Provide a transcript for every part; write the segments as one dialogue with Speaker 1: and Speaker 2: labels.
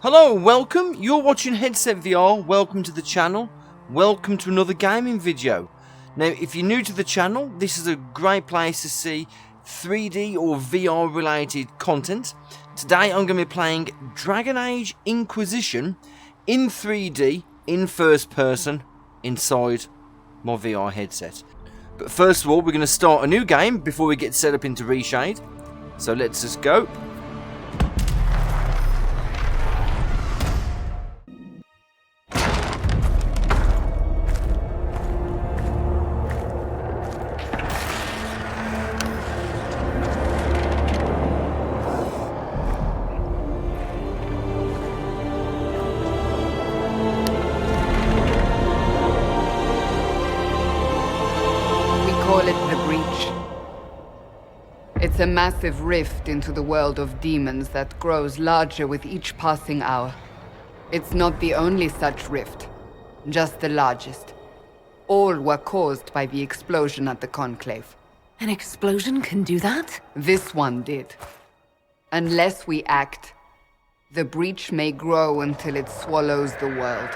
Speaker 1: Hello, welcome. You're watching Headset VR. Welcome to the channel. Welcome to another gaming video. Now, if you're new to the channel, this is a great place to see 3D or VR related content. Today I'm going to be playing Dragon Age Inquisition in 3D, in first person, inside my VR headset. But first of all, we're going to start a new game before we get set up into Reshade. So let's just go.
Speaker 2: It's a massive rift into the world of demons that grows larger with each passing hour. It's not the only such rift, just the largest. All were caused by the explosion at the Conclave.
Speaker 3: An explosion can do that?
Speaker 2: This one did. Unless we act, the breach may grow until it swallows the world.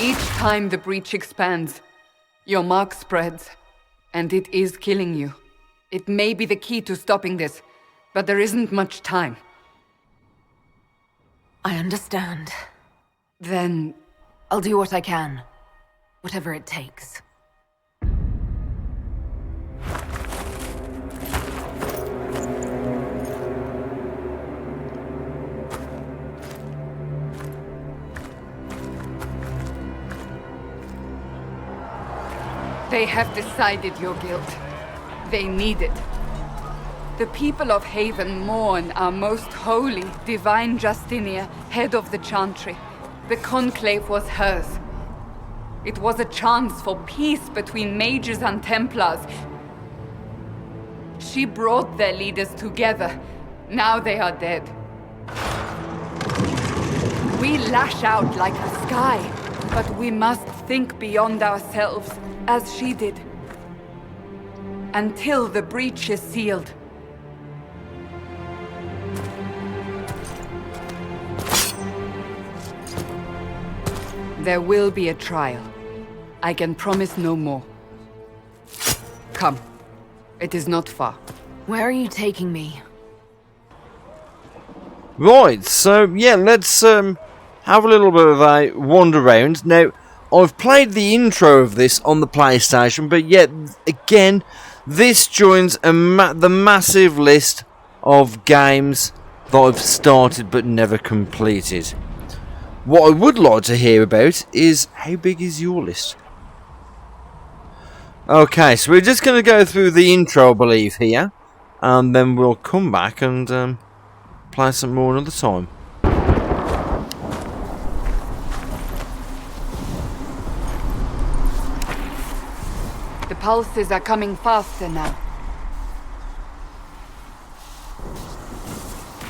Speaker 2: Each time the breach expands, your mark spreads, and it is killing you. It may be the key to stopping this, but there isn't much time.
Speaker 3: I understand.
Speaker 2: Then
Speaker 3: I'll do what I can. Whatever it takes.
Speaker 2: they have decided your guilt. They need it. The people of Haven mourn our most holy, divine Justinia, head of the Chantry. The Conclave was hers. It was a chance for peace between mages and Templars. She brought their leaders together. Now they are dead. We lash out like the sky, but we must think beyond ourselves, as she did. Until the breach is sealed. There will be a trial. I can promise no more. Come. It is not far.
Speaker 3: Where are you taking me?
Speaker 1: Right, so yeah, let's have a little bit of a wander around. Now, I've played the intro of this on the PlayStation, but yet again, this joins the massive list of games that I've started but never completed. What I would like to hear about is, how big is your list? Okay, so we're just going to go through the intro, I believe, here, and then we'll come back and play some more another time.
Speaker 2: The pulses are coming faster now.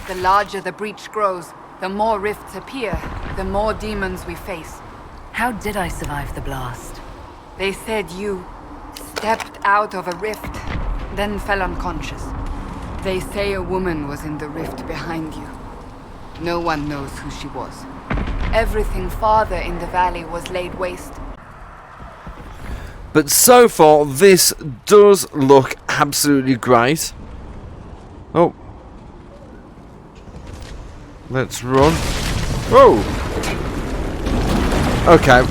Speaker 2: The larger the breach grows, the more rifts appear, the more demons we face.
Speaker 3: How did I survive the blast?
Speaker 2: They said you stepped out of a rift, then fell unconscious. They say a woman was in the rift behind you. No one knows who she was. Everything farther in the valley was laid waste.
Speaker 1: But so far, this does look absolutely great. Oh. Let's run. Whoa! Okay.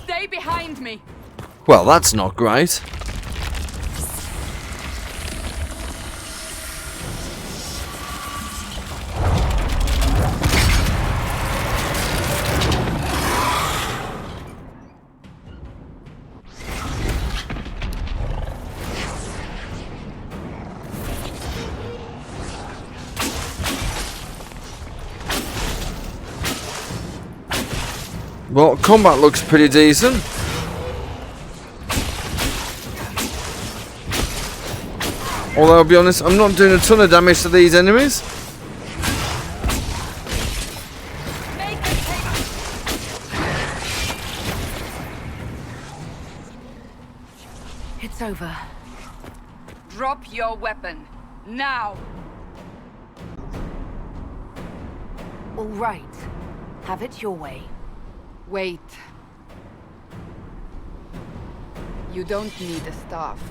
Speaker 2: Stay behind me!
Speaker 1: Well, that's not great. Well, combat looks pretty decent. Although I'll be honest, I'm not doing a ton of damage to these enemies.
Speaker 3: It's over.
Speaker 2: Drop your weapon. Now!
Speaker 3: All right. Have it your way.
Speaker 2: Wait. You don't need a staff,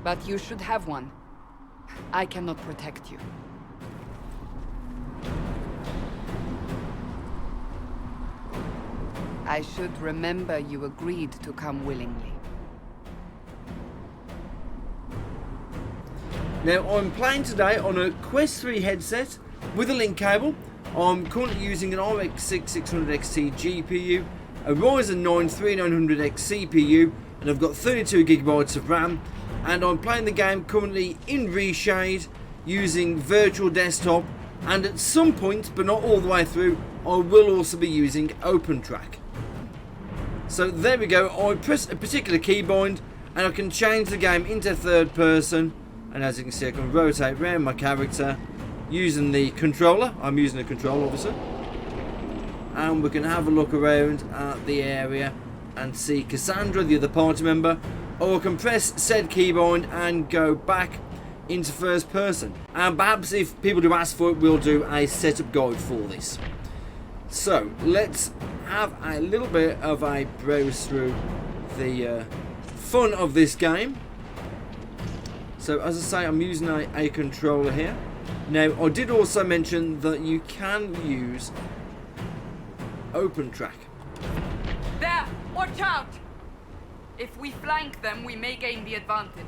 Speaker 2: but you should have one. I cannot protect you. I should remember you agreed to come willingly.
Speaker 1: Now, I'm playing today on a Quest 3 headset with a link cable. I'm currently using an RX 6600 XT GPU, a Ryzen 9 3900X CPU, and I've got 32GB of RAM. And I'm playing the game currently in Reshade using virtual desktop, and at some point, but not all the way through, I will also be using Opentrack. So there we go, I press a particular keybind and I can change the game into third person, and as you can see I can rotate around my character using the controller. I'm using a controller obviously, and we can have a look around at the area and see Cassandra, the other party member, or I can press said keybind and go back into first person. And perhaps if people do ask for it, we'll do a setup guide for this. So let's have a little bit of a browse through the fun of this game. So as I say, I'm using a controller here. Now I did also mention that you can use Opentrack.
Speaker 2: There! Watch out! If we flank them, we may gain the advantage.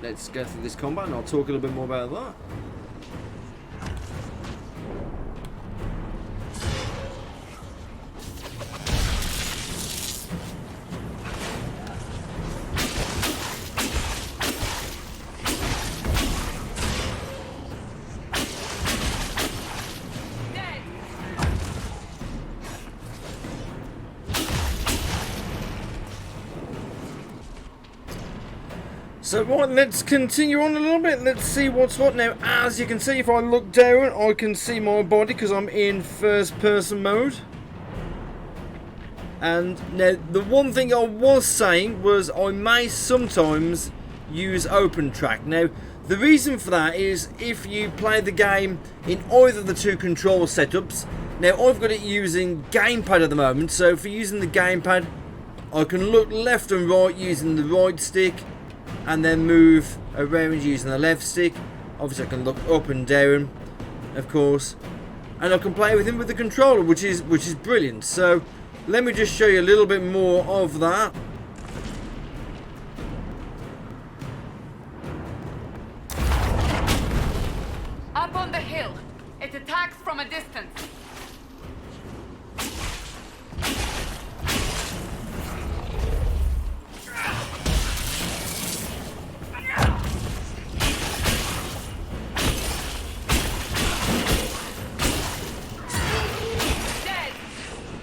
Speaker 1: Let's go through this combat and I'll talk a little bit more about that. So right, let's continue on a little bit. Let's see what's what. Now, as you can see, if I look down, I can see my body because I'm in first person mode. And now, the one thing I was saying was I may sometimes use Opentrack. Now, the reason for that is if you play the game in either of the two control setups. Now, I've got it using gamepad at the moment, so for using the gamepad, I can look left and right using the right stick, and then move around using the left stick. Obviously I can look up and down, of course, and I can play with him with the controller, which is brilliant. So let me just show you a little bit more of that.
Speaker 2: Up on the hill. It attacks from a distance.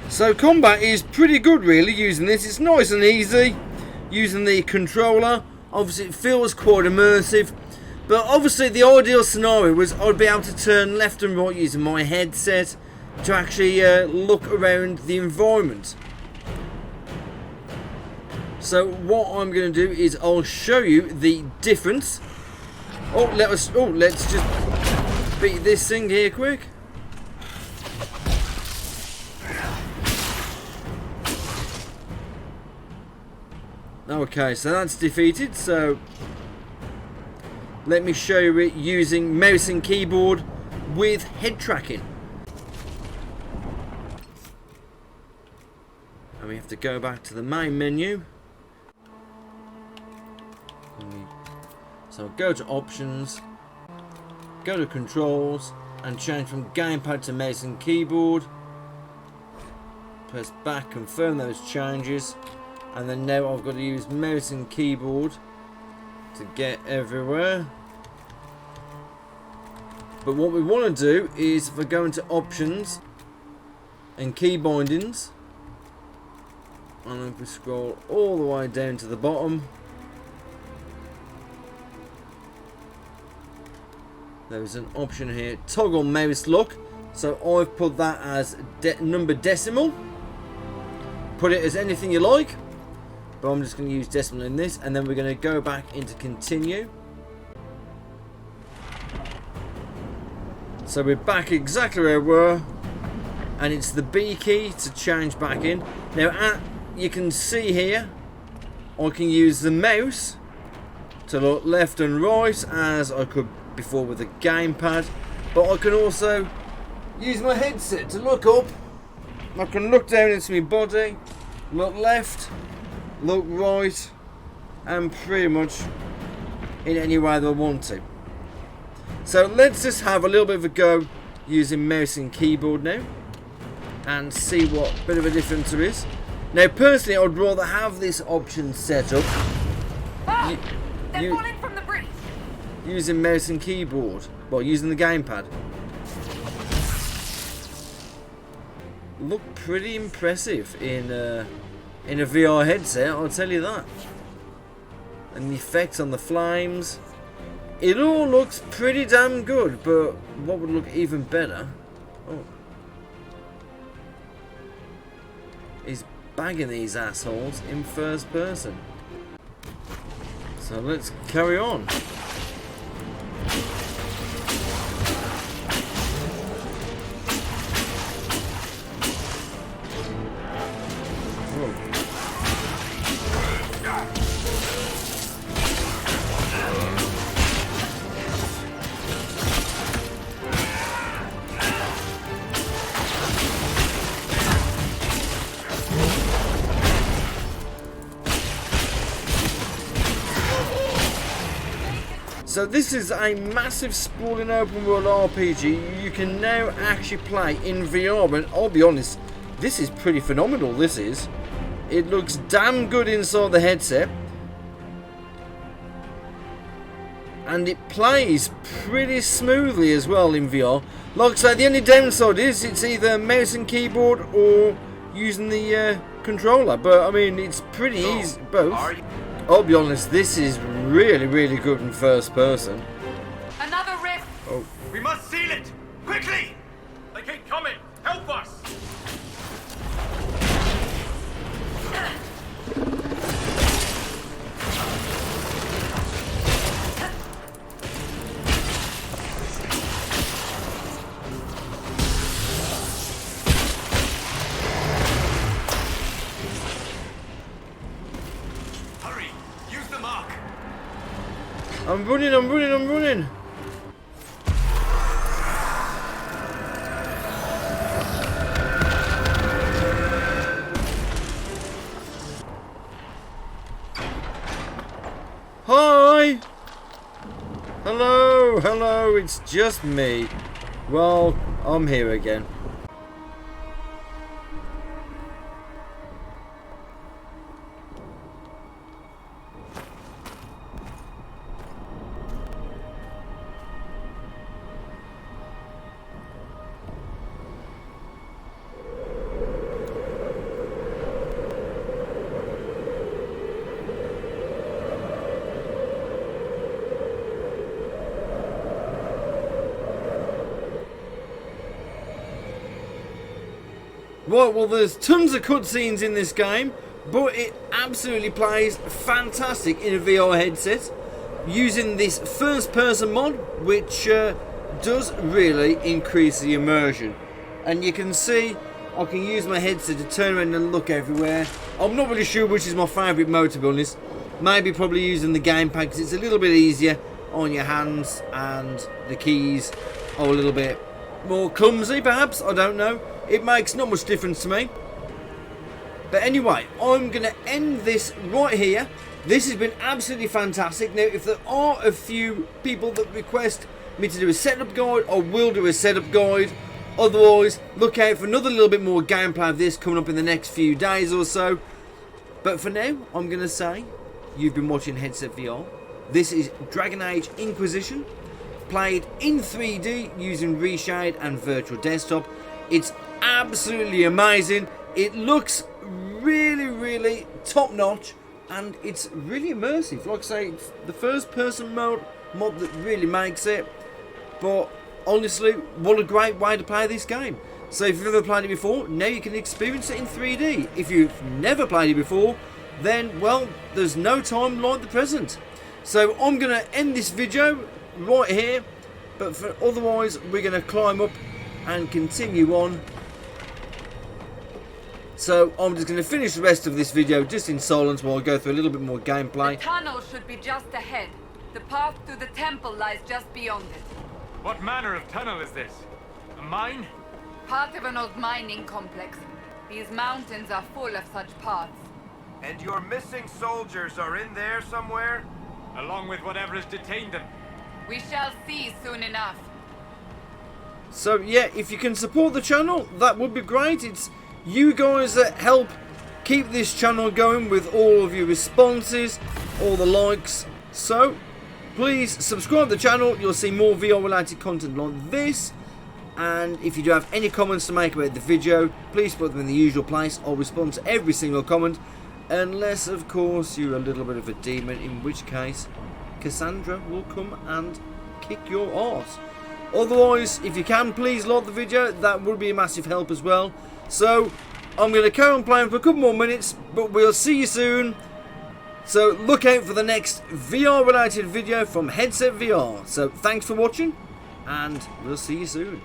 Speaker 1: So combat is pretty good really using this. It's nice and easy using the controller. Obviously it feels quite immersive, but obviously the ideal scenario was I'd be able to turn left and right using my headset to actually look around the environment. So what I'm going to do is I'll show you the difference. Let's just beat this thing here quick. Okay, so that's defeated. So let me show you it using mouse and keyboard with head tracking. And we have to go back to the main menu. So go to options, go to controls, and change from gamepad to mouse and keyboard. Press back, confirm those changes. And then now I've got to use mouse and keyboard to get everywhere. But what we want to do is if I go into options and key bindings, and if we scroll all the way down to the bottom, There's an option here, toggle mouse lock. So I've put that as number decimal. Put it as anything you like, but I'm just going to use decimal in this, and then we're going to go back into continue. So we're back exactly where we were, and it's the B key to change back in. Now you can see here, I can use the mouse to look left and right as I could before with the gamepad, but I can also use my headset to look up. I can look down into my body, look left, look right, and pretty much in any way that I want to. So let's just have a little bit of a go using mouse and keyboard now and see what bit of a difference there is. Now personally I'd rather have this option set up
Speaker 2: They're falling from the bridge.
Speaker 1: using mouse and keyboard, well, using the gamepad. Look pretty impressive in a VR headset, I'll tell you that. And the effects on the flames, it all looks pretty damn good, but what would look even better is bagging these assholes in first person. So let's carry on. So this is a massive sprawling open world RPG you can now actually play in VR, and I'll be honest, this is pretty phenomenal. This is. It looks damn good inside the headset, and it plays pretty smoothly as well in VR. Like I say, the only downside is it's either mouse and keyboard or using the controller, but I mean it's pretty easy both. I'll be honest, this is really, really good in first person.
Speaker 2: Another rift.
Speaker 1: Oh.
Speaker 4: We must seal it! Quickly! They keep coming! Help us! Hurry! Use the mark!
Speaker 1: I'm running, I'm running, I'm running! Hi! Hello, hello, it's just me. Well, I'm here again. Right, well there's tons of cutscenes in this game, but it absolutely plays fantastic in a VR headset using this first person mod, which does really increase the immersion. And you can see I can use my headset to turn around and look everywhere. I'm not really sure which is my favourite mode, to be honest. Maybe probably using the gamepad because it's a little bit easier on your hands and the keys are a little bit more clumsy perhaps, I don't know. It makes not much difference to me. But anyway, I'm going to end this right here. This has been absolutely fantastic. Now, if there are a few people that request me to do a setup guide, I will do a setup guide. Otherwise, look out for another little bit more gameplay of this coming up in the next few days or so. But for now, I'm going to say, you've been watching Headset VR. This is Dragon Age Inquisition, played in 3D using Reshade and Virtual Desktop. It's absolutely amazing. It looks really, really top notch, and it's really immersive. Like I say, it's the first person mod that really makes it. but honestly, what a great way to play this game. So if you've ever played it before, now you can experience it in 3D. If you've never played it before, then, well, there's no time like the present. So I'm going to end this video right here, but otherwise we're going to climb up and continue on. So I'm just going to finish the rest of this video just in silence while I go through a little bit more gameplay.
Speaker 2: The tunnel should be just ahead. The path to the temple lies just beyond it.
Speaker 4: What manner of tunnel is this? A mine?
Speaker 2: Part of an old mining complex. These mountains are full of such paths.
Speaker 5: And your missing soldiers are in there somewhere?
Speaker 4: Along with whatever has detained them.
Speaker 2: We shall see soon enough.
Speaker 1: So yeah, if you can support the channel, that would be great. It's you guys that help keep this channel going with all of your responses, all the likes. So please subscribe to the channel. You'll see more VR related content like this. And if you do have any comments to make about the video, please put them in the usual place. I'll respond to every single comment, unless of course you're a little bit of a demon, in which case Cassandra will come and kick your arse. Otherwise, if you can, please like the video. That would be a massive help as well. So I'm going to carry on playing for a couple more minutes, but we'll see you soon. So look out for the next VR related video from Headset VR. So thanks for watching, and we'll see you soon.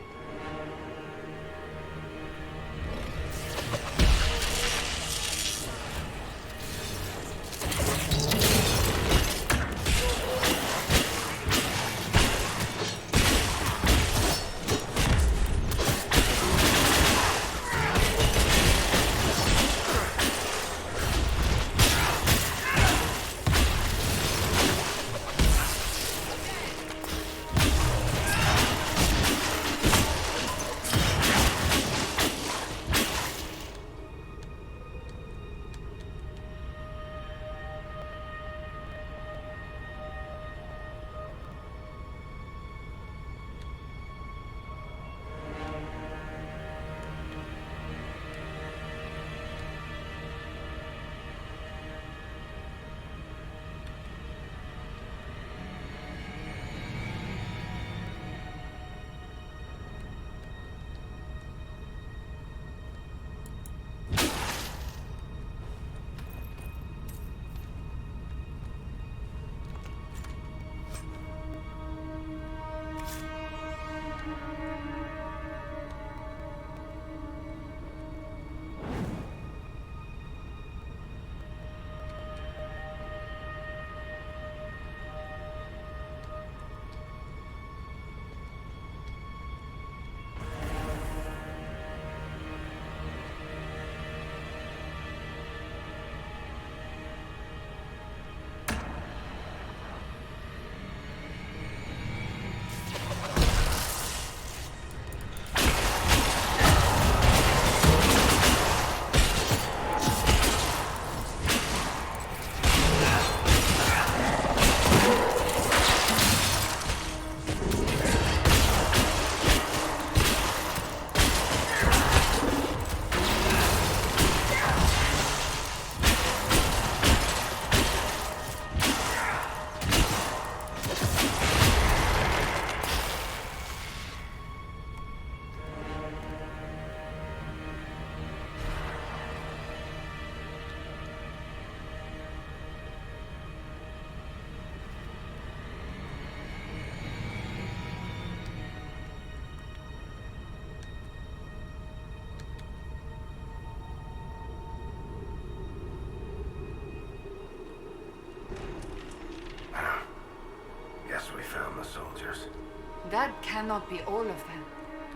Speaker 2: That cannot be all of them.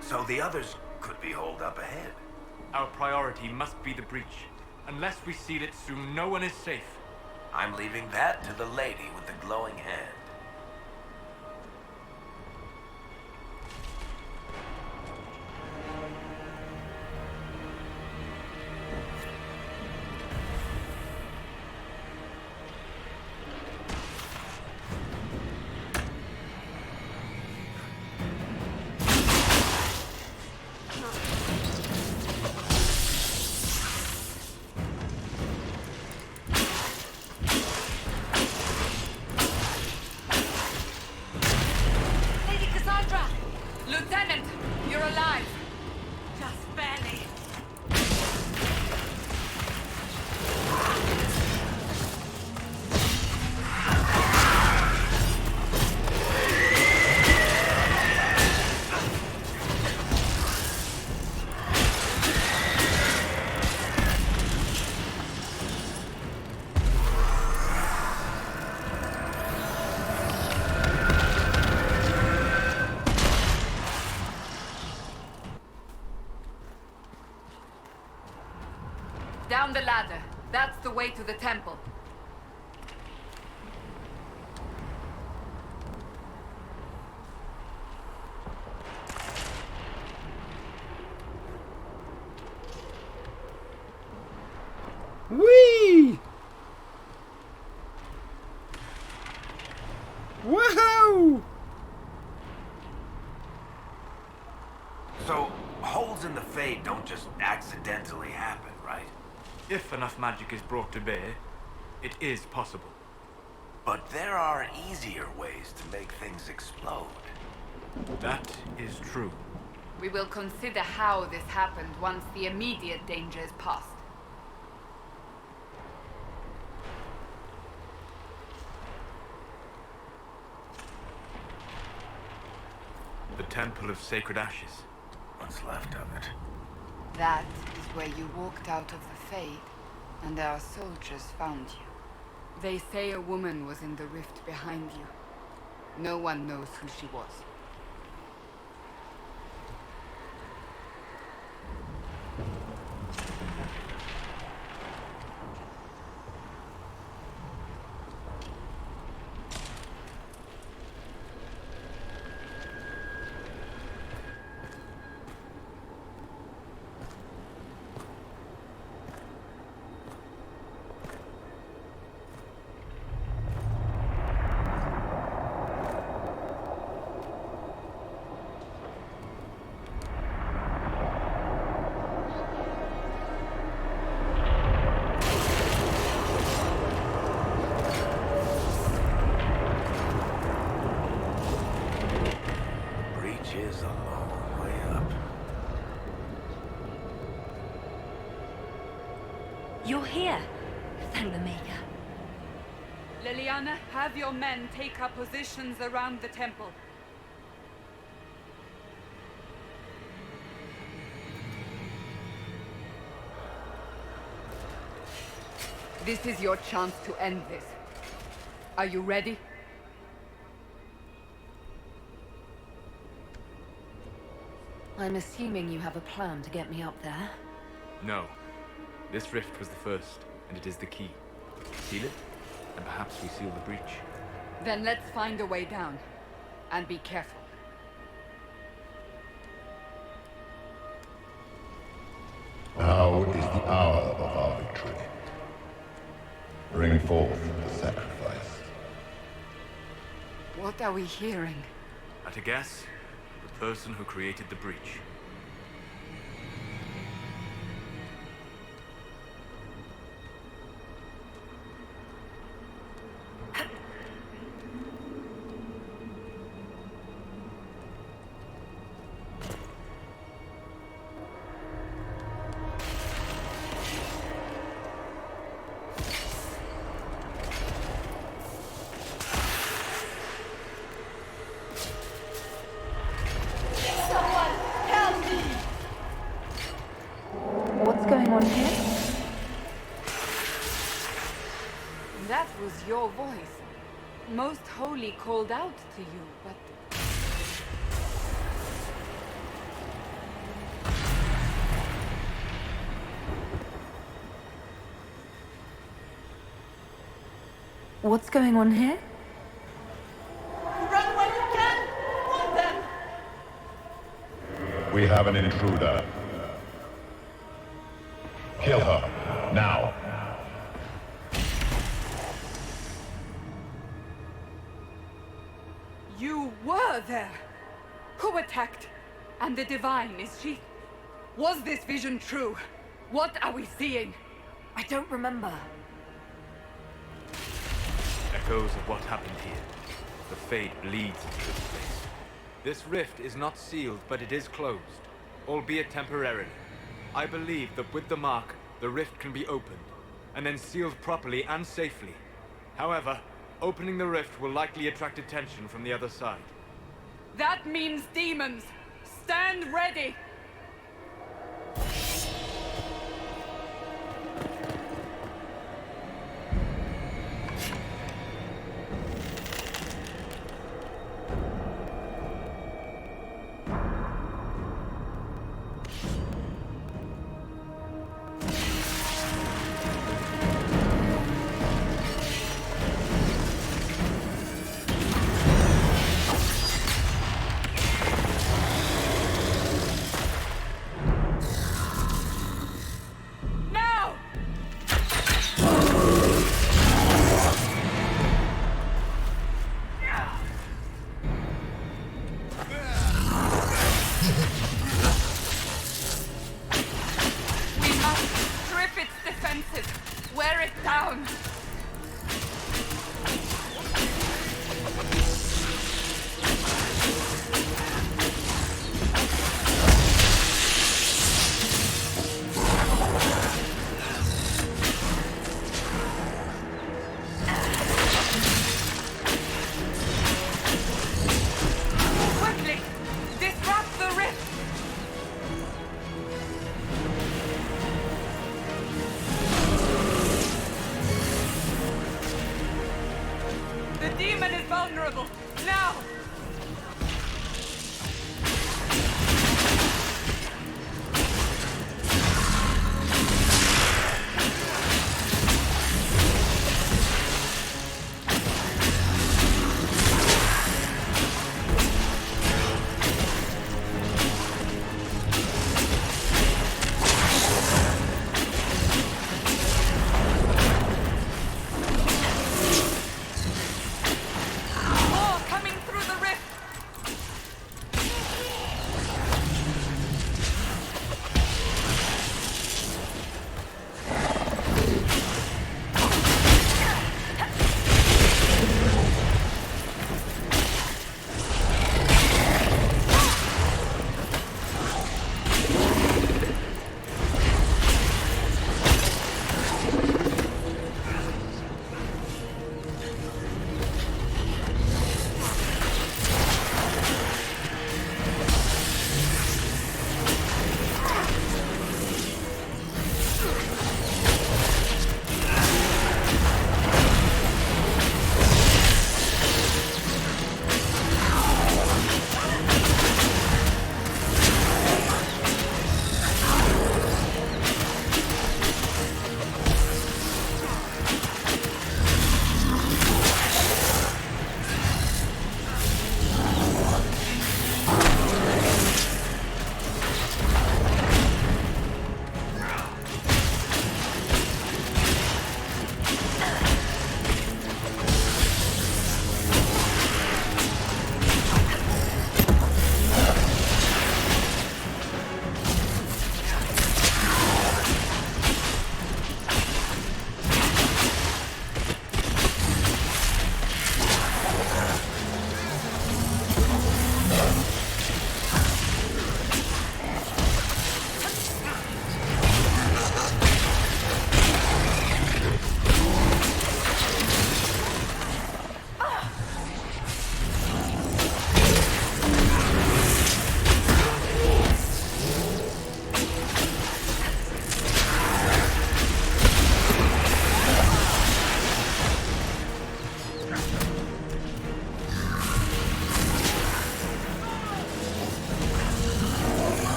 Speaker 5: So the others could be holed up ahead.
Speaker 4: Our priority must be the breach. Unless we seal it soon, no one is safe.
Speaker 5: I'm leaving that to the lady with the glowing hand.
Speaker 2: the ladder. That's the way to the temple.
Speaker 1: Whee! Woohoo!
Speaker 5: So, holes in the Fade don't just accidentally happen, right?
Speaker 4: If enough magic is brought to bear, it is possible.
Speaker 5: But there are easier ways to make things explode.
Speaker 4: That is true.
Speaker 2: We will consider how this happened once the immediate danger is past.
Speaker 4: The Temple of Sacred Ashes.
Speaker 5: What's left of it?
Speaker 2: That is where you walked out of the Fade, and our soldiers found you. They say a woman was in the rift behind you. No one knows who she was.
Speaker 5: Is a long way up.
Speaker 3: You're here. Thank the Maker.
Speaker 2: Liliana, have your men take up positions around the temple. This is your chance to end this. Are you ready?
Speaker 3: I'm assuming you have a plan to get me up there.
Speaker 4: No. This rift was the first, and it is the key. Seal it, and perhaps we seal the breach.
Speaker 2: Then let's find a way down. And be careful.
Speaker 6: Now is the hour of our victory. Bring forth the sacrifice.
Speaker 2: What are we hearing?
Speaker 4: At a guess, the person who created the breach.
Speaker 3: What's going on here?
Speaker 2: That was your voice. Most Holy called out to you, but...
Speaker 3: What's going on here?
Speaker 2: Run when you can! Hold them!
Speaker 6: We have an intruder. Kill her, now.
Speaker 2: You were there! Who attacked? And the Divine, is she... Was this vision true? What are we seeing?
Speaker 3: I don't remember.
Speaker 4: Echoes of what happened here. The Fade bleeds into this place. This rift is not sealed, but it is closed, albeit temporarily. I believe that with the mark, the rift can be opened, and then sealed properly and safely. However, opening the rift will likely attract attention from the other side.
Speaker 2: That means demons! Stand ready! The demon is vulnerable. Now!